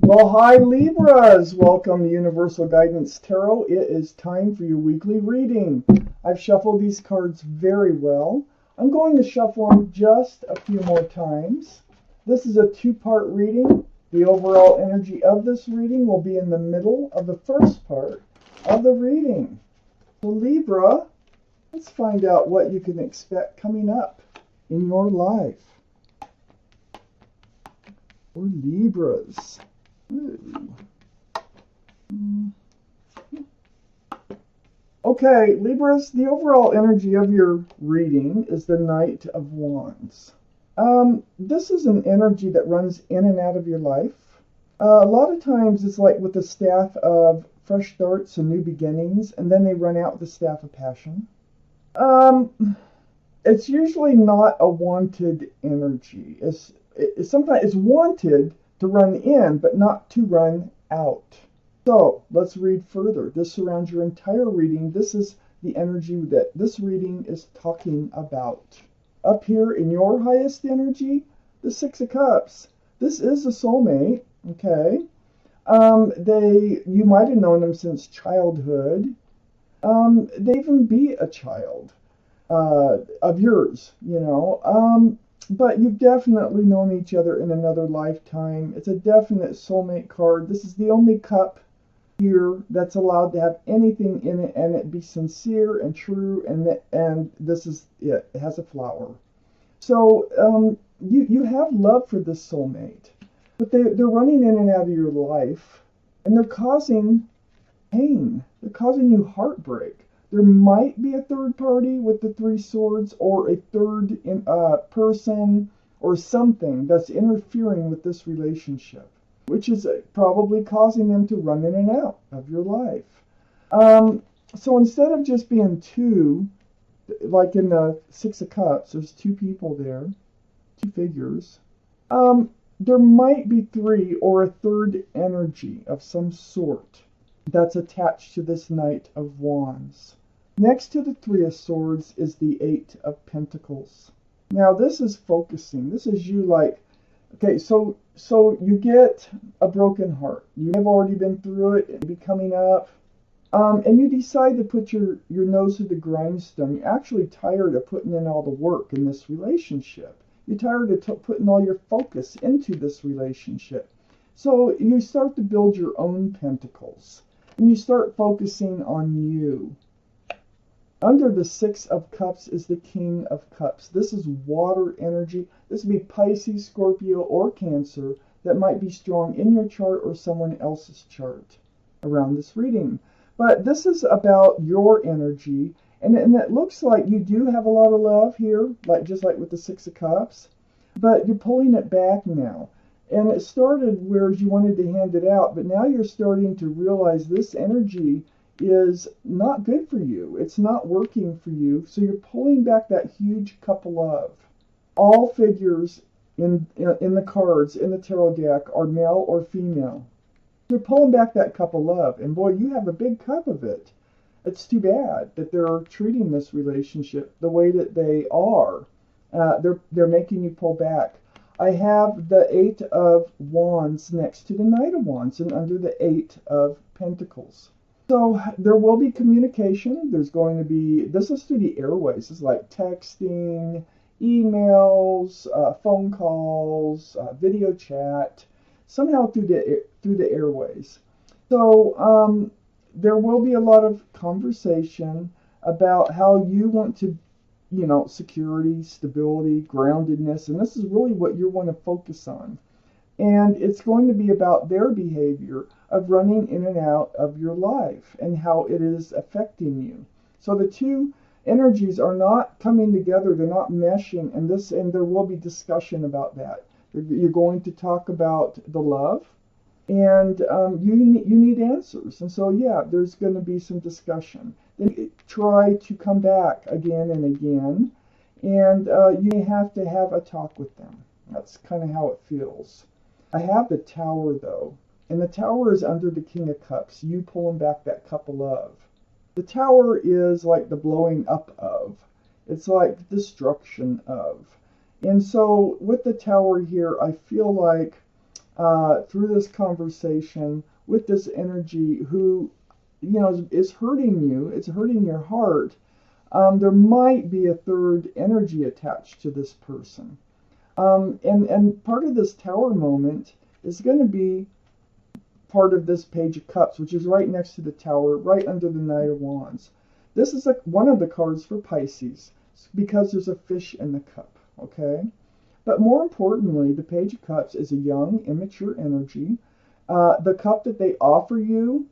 Well, hi Libras! Welcome to Universal Guidance Tarot. It is time for your weekly reading. I've shuffled these cards very well. I'm going to shuffle them just a few more times. This is a two-part reading. The overall energy of this reading will be in the middle of the first part of the reading. So Libra, let's find out what you can expect coming up in your life. For Libras. Okay, Libras, the overall energy of your reading is the Knight of Wands. This is an energy that runs in and out of your life. A lot of times it's like with the staff of fresh starts and new beginnings, and then they run out with the staff of passion. It's usually not a wanted energy. Sometimes it's wanted to run in, but not to run out. So let's read further. This surrounds your entire reading. This is the energy that this reading is talking about. Up here in your highest energy, the Six of Cups. This is a soulmate, okay? You might have known them since childhood. They even be a child of yours, you know. But you've definitely known each other in another lifetime. It's a definite soulmate card. This is the only cup here that's allowed to have anything in it and it be sincere and true, and this is it. It has a flower. So you have love for this soulmate, but they're running in and out of your life, and they're causing pain. They're causing you heartbreak. There might be a third party with the Three Swords, or a third person or something that's interfering with this relationship, which is probably causing them to run in and out of your life. So instead of just being two, like in the Six of Cups, there's two people there, two figures. There might be three or a third energy of some sort that's attached to this Knight of Wands. Next to the Three of Swords is the Eight of Pentacles. Now this is focusing. This is you like, okay, so you get a broken heart. You have already been through it, it'll be coming up. And you decide to put your nose to the grindstone. You're actually tired of putting in all the work in this relationship. You're tired of putting all your focus into this relationship. So you start to build your own pentacles. And you start focusing on you. Under the Six of Cups is the King of Cups. This is water energy. This would be Pisces, Scorpio, or Cancer that might be strong in your chart or someone else's chart around this reading. But this is about your energy, and it looks like you do have a lot of love here, just like with the Six of Cups, but you're pulling it back now. And it started where you wanted to hand it out, but now you're starting to realize this energy is not good for you. It's not working for you. So you're pulling back that huge cup of love. All figures in the cards in the tarot deck are male or female. You're pulling back that cup of love, and boy, you have a big cup of it. It's too bad that they're treating this relationship the way that they are. They're making you pull back. I have the Eight of Wands next to the Knight of Wands and under the Eight of Pentacles. So there will be communication. There's going to be, this is through the airways. It's like texting, emails, phone calls, video chat, somehow through the airways. So there will be a lot of conversation about how you want to, you know, security, stability, groundedness, and this is really what you want to focus on. And it's going to be about their behavior of running in and out of your life and how it is affecting you. So the two energies are not coming together, they're not meshing, and there will be discussion about that. You're going to talk about the love, and you need answers. And so yeah, there's going to be some discussion. Then try to come back again and again, and you have to have a talk with them. That's kind of how it feels. I have the Tower though, and the Tower is under the King of Cups. You pulling back that cup of love. The Tower is like the blowing up of. It's like destruction of. And so with the Tower here, I feel like through this conversation with this energy who, is hurting you. It's hurting your heart. There might be a third energy attached to this person. And part of this Tower moment is going to be part of this Page of Cups, which is right next to the Tower, right under the Knight of Wands. This is one of the cards for Pisces because there's a fish in the cup, okay? But more importantly, the Page of Cups is a young, immature energy. The cup that they offer you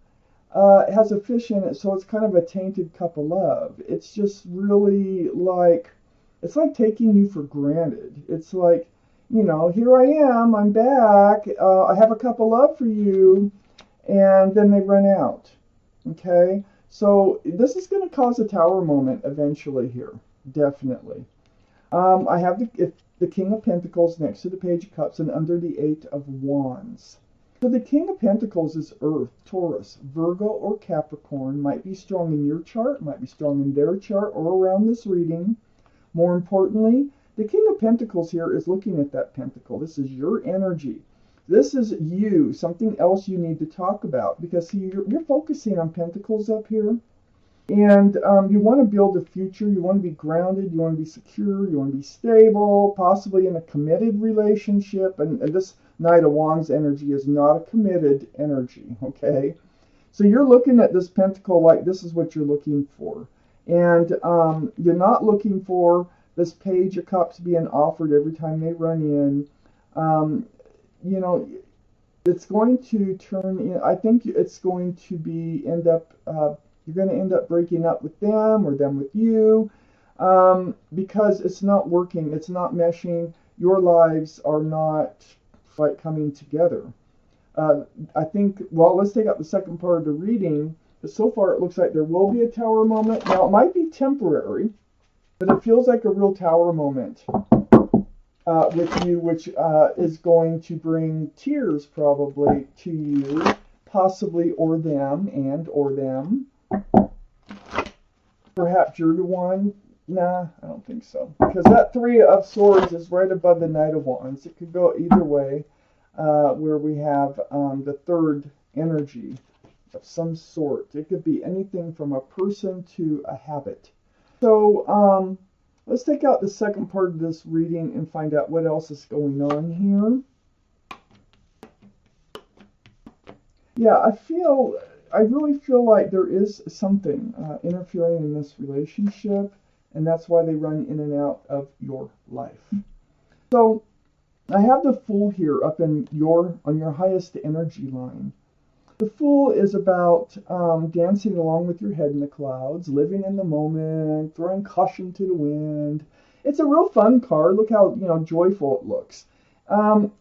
has a fish in it, so it's kind of a tainted cup of love. It's just really like, it's like taking you for granted. It's like, here I am, I'm back, I have a cup of love for you, and then they run out, okay? So this is going to cause a Tower moment eventually here, definitely. I have the King of Pentacles next to the Page of Cups and under the Eight of Wands. So the King of Pentacles is Earth, Taurus, Virgo, or Capricorn. Might be strong in your chart, might be strong in their chart, or around this reading. More importantly, the King of Pentacles here is looking at that pentacle. This is your energy. This is you, something else you need to talk about. Because see, you're focusing on Pentacles up here. And you want to build a future. You want to be grounded. You want to be secure. You want to be stable, possibly in a committed relationship. And this Knight of Wands energy is not a committed energy, okay? So you're looking at this pentacle like this is what you're looking for. And you're not looking for this Page of Cups being offered every time they run in. It's going to turn in, I think it's going to be you're going to end up breaking up with them or them with you because it's not working. It's not meshing. Your lives are not quite coming together. I think, well, let's take out the second part of the reading. But so far, it looks like there will be a Tower moment. Now, it might be temporary, but it feels like a real Tower moment with you, which is going to bring tears probably to you, possibly, or them. Perhaps you're the one. Nah, I don't think so. Because that Three of Swords is right above the Knight of Wands. It could go either way, where we have the third energy of some sort. It could be anything from a person to a habit. So let's take out the second part of this reading and find out what else is going on here. Yeah, I really feel like there is something interfering in this relationship, and that's why they run in and out of your life. So I have the Fool here up on your highest energy line. The Fool is about dancing along with your head in the clouds, living in the moment, throwing caution to the wind. It's a real fun card. Look how joyful it looks.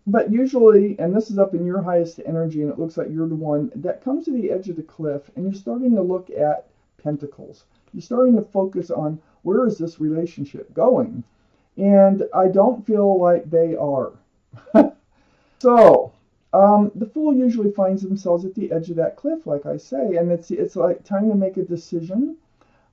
But usually, and this is up in your highest energy, and it looks like you're the one that comes to the edge of the cliff, and you're starting to look at Pentacles. You're starting to focus on where is this relationship going, and I don't feel like they are. So, the Fool usually finds themselves at the edge of that cliff, like I say, and it's like time to make a decision.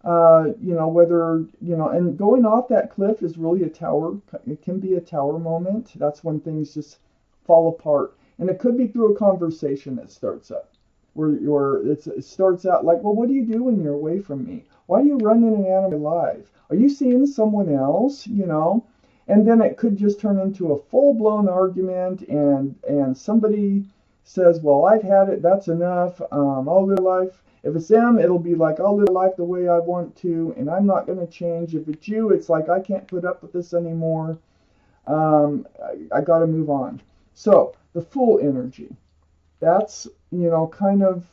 Whether, and going off that cliff is really a tower. It can be a Tower moment. That's when things just fall apart. And it could be through a conversation that starts up, where it starts out like, well, what do you do when you're away from me? Why do you run in and out of my life? Are you seeing someone else, And then it could just turn into a full-blown argument, and somebody says, well, I've had it, that's enough, I'll live life. If it's them, it'll be like, I'll live life the way I want to, and I'm not going to change. If it's you, it's like, I can't put up with this anymore. I got to move on. So, the Fool energy. That's, kind of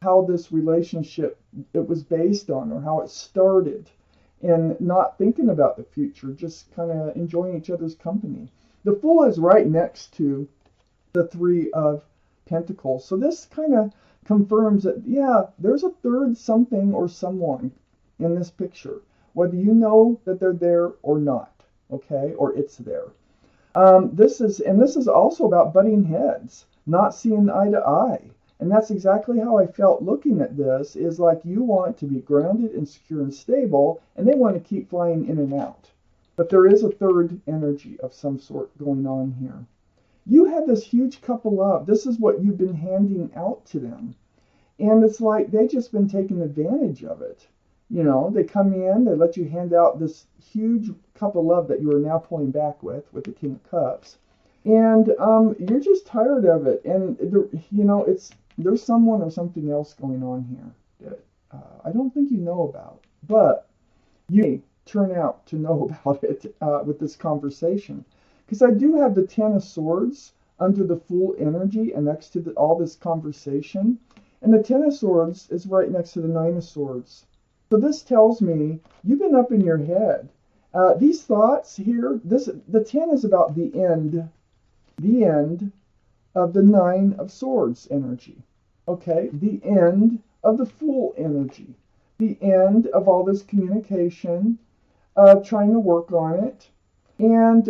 how this relationship, it was based on, or how it started. And not thinking about the future, just kind of enjoying each other's company. The Fool is right next to the Three of Pentacles. So this kind of confirms that, yeah, there's a third something or someone in this picture, whether you know that they're there or not, okay, or it's there. This is also about butting heads, not seeing eye to eye. And that's exactly how I felt looking at this, is like you want to be grounded and secure and stable, and they want to keep flying in and out. But there is a third energy of some sort going on here. you have this huge cup of love. This is what you've been handing out to them. And it's like they've just been taking advantage of it. You know, they come in, they let you hand out this huge cup of love that you are now pulling back with the King of Cups. And you're just tired of it. And, you know, there's someone or something else going on here that I don't think you know about. But you may turn out to know about it with this conversation. Because I do have the Ten of Swords under the Fool energy and next to all this conversation. And the Ten of Swords is right next to the Nine of Swords. So this tells me you've been up in your head. These thoughts here, the 10 is about the end of the Nine of Swords energy. Okay, the end of the Fool energy. The end of all this communication, trying to work on it. And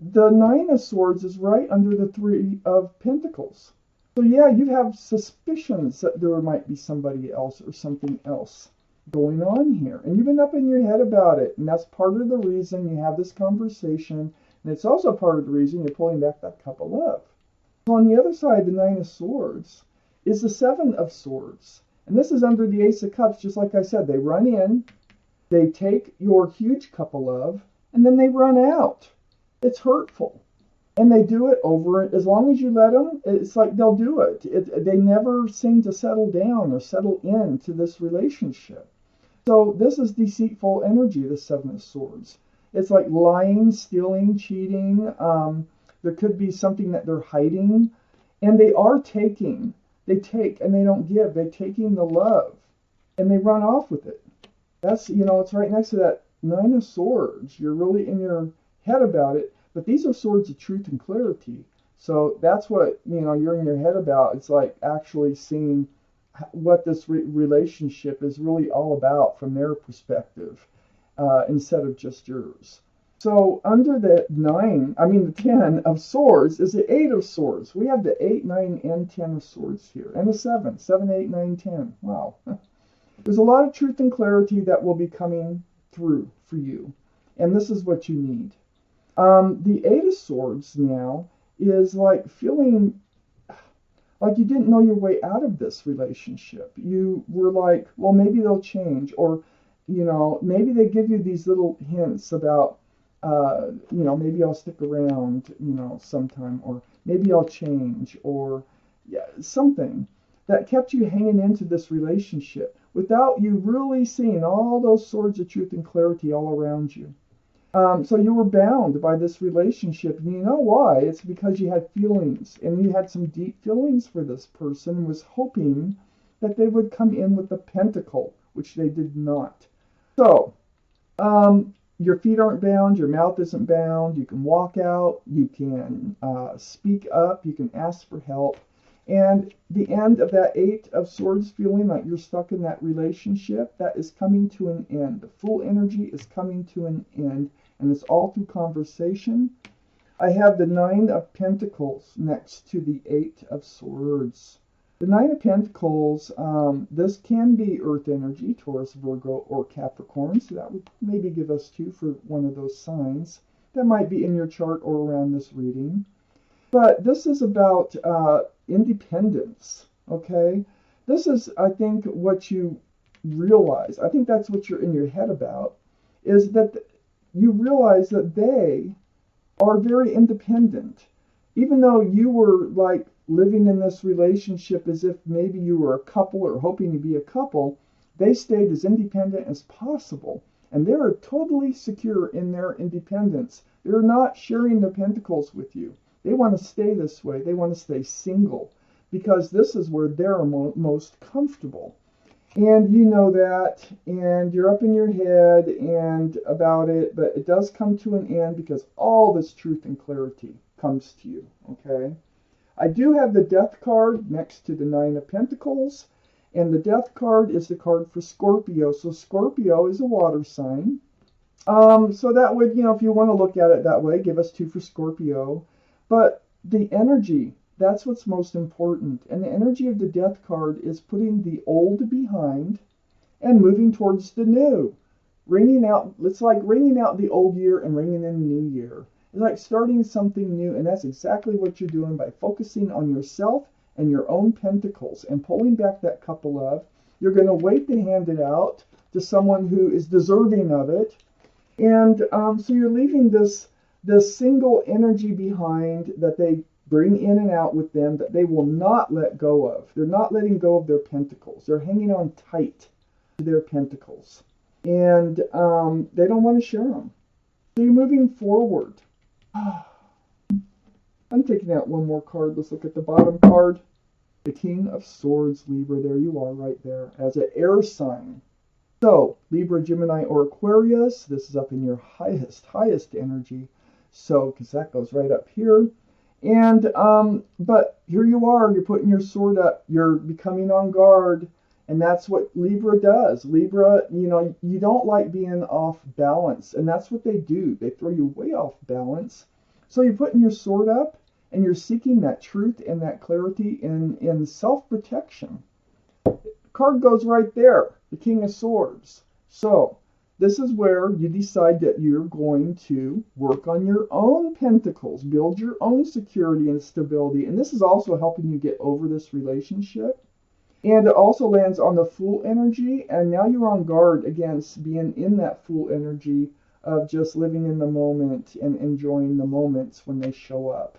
the Nine of Swords is right under the Three of Pentacles. So yeah, you have suspicions that there might be somebody else or something else going on here. And you've been up in your head about it. And that's part of the reason you have this conversation. And it's also part of the reason you're pulling back that cup of love. So on the other side, the Nine of Swords is the Seven of Swords. And this is under the Ace of Cups, just like I said. They run in, they take your huge cup of love, and then they run out. It's hurtful. And they do it over, as long as you let them, it's like they'll do it. They never seem to settle down or settle into this relationship. So this is deceitful energy, the Seven of Swords. It's like lying, stealing, cheating. There could be something that they're hiding. And they are taking. They take and they don't give. They're taking the love. And they run off with it. That's, you know, it's right next to that Nine of Swords. You're really in your head about it. But these are swords of truth and clarity. So that's what, you know, you're in your head about. It's like actually seeing what this relationship is really all about from their perspective instead of just yours. So under the the 10 of Swords is the Eight of Swords. We have the 8, 9, and 10 of Swords here. And the 7. 7, 8, 9, 10. Wow. There's a lot of truth and clarity that will be coming through for you. And this is what you need. The Eight of Swords now is like feeling like you didn't know your way out of this relationship. You were like, well, maybe they'll change, or, you know, maybe they give you these little hints about, you know, maybe I'll stick around, you know, sometime, or maybe I'll change, or yeah, something that kept you hanging into this relationship without you really seeing all those swords of truth and clarity all around you. So you were bound by this relationship, and you know why? It's because you had feelings, and you had some deep feelings for this person, and was hoping that they would come in with the pentacle, which they did not. So, your feet aren't bound, your mouth isn't bound, you can walk out, you can speak up, you can ask for help, and the end of that Eight of Swords feeling like you're stuck in that relationship, that is coming to an end. The Fool energy is coming to an end. And it's all through conversation. I have the Nine of Pentacles next to the Eight of Swords. The Nine of Pentacles, this can be Earth energy, Taurus, Virgo, or Capricorn. So that would maybe give us 2 for one of those signs. That might be in your chart or around this reading. But this is about independence, okay? This is, I think, what you realize. I think that's what you're in your head about, is that you realize that they are very independent. Even though you were like living in this relationship as if maybe you were a couple or hoping to be a couple, they stayed as independent as possible. And they're totally secure in their independence. They're not sharing their pentacles with you. They want to stay this way. They want to stay single because this is where they're most comfortable. And you know that, and you're up in your head and about it, but it does come to an end because all this truth and clarity comes to you, okay? I do have the Death card next to the Nine of Pentacles, and the Death card is the card for Scorpio. So Scorpio is a water sign. So that would, you know, if you want to look at it that way, give us 2 for Scorpio. But the energy, that's what's most important. And the energy of the Death card is putting the old behind and moving towards the new. Ringing out, it's like ringing out the old year and ringing in the new year. It's like starting something new, and that's exactly what you're doing by focusing on yourself and your own pentacles and pulling back that cup of love. You're going to wait to hand it out to someone who is deserving of it. And so you're leaving this single energy behind that they bring in and out with them that they will not let go of. They're not letting go of their pentacles. They're hanging on tight to their pentacles. And they don't want to share them. So you're moving forward. I'm taking out one more card. Let's look at the bottom card. The King of Swords, Libra. There you are right there as an air sign. So, Libra, Gemini, or Aquarius, this is up in your highest energy. So, because that goes right up here. And, but here you are, you're putting your sword up, you're becoming on guard. And that's what Libra does. Libra, you know, you don't like being off balance. And that's what they do. They throw you way off balance. So you're putting your sword up and you're seeking that truth and that clarity in self-protection. Card goes right there, the King of Swords. So this is where you decide that you're going to work on your own pentacles, build your own security and stability. And this is also helping you get over this relationship. And it also lands on the Fool energy. And now you're on guard against being in that Fool energy of just living in the moment and enjoying the moments when they show up.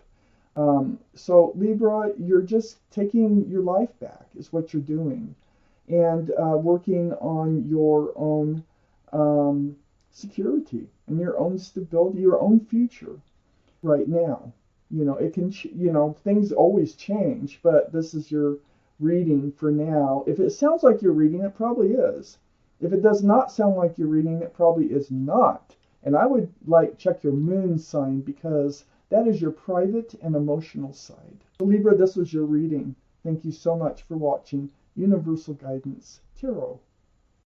So Libra, you're just taking your life back is what you're doing. And working on your own security and your own stability, your own future right now. You know, it can, you know, things always change, but this is your reading for now. If it sounds like you're reading, it probably is. If it does not sound like you're reading, it probably is not. And I would like check your moon sign because that is your private and emotional side. So Libra, this was your reading. Thank you so much for watching Universal Guidance Tarot.